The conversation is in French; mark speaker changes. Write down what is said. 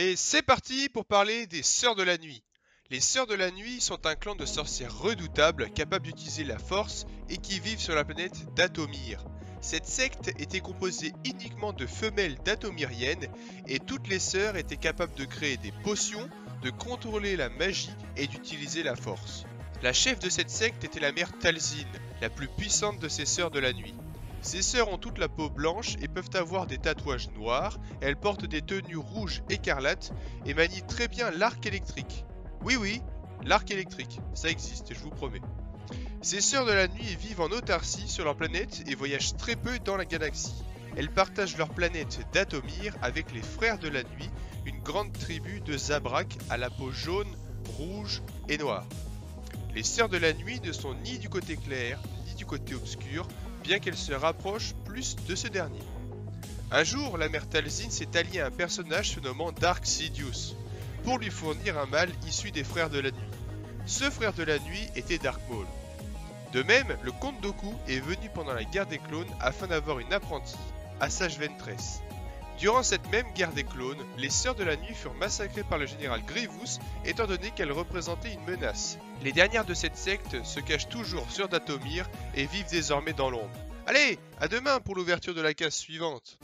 Speaker 1: Et c'est parti pour parler des Sœurs de la Nuit. Les Sœurs de la Nuit sont un clan de sorcières redoutables, capables d'utiliser la force et qui vivent sur la planète d'Atomir. Cette secte était composée uniquement de femelles datomiriennes et toutes les sœurs étaient capables de créer des potions, de contrôler la magie et d'utiliser la force. La chef de cette secte était la mère Talzin, la plus puissante de ces Sœurs de la Nuit. Ces sœurs ont toute la peau blanche et peuvent avoir des tatouages noirs, elles portent des tenues rouges écarlates et manient très bien l'arc électrique. Oui, l'arc électrique, ça existe, je vous promets. Ces sœurs de la nuit vivent en autarcie sur leur planète et voyagent très peu dans la galaxie. Elles partagent leur planète d'Atomir avec les Frères de la Nuit, une grande tribu de Zabrak à la peau jaune, rouge et noire. Les Sœurs de la Nuit ne sont ni du côté clair, ni du côté obscur, bien qu'elle se rapproche plus de ce dernier. Un jour, la mère Talzin s'est alliée à un personnage se nommant Dark Sidious, pour lui fournir un mâle issu des Frères de la Nuit. Ce frère de la nuit était Dark Maul. De même, le comte Dooku est venu pendant la guerre des clones afin d'avoir une apprentie, Asajj Ventress. Durant cette même guerre des clones, les Sœurs de la Nuit furent massacrées par le général Grievous étant donné qu'elles représentaient une menace. Les dernières de cette secte se cachent toujours sur Datomir et vivent désormais dans l'ombre. Allez, à demain pour l'ouverture de la case suivante.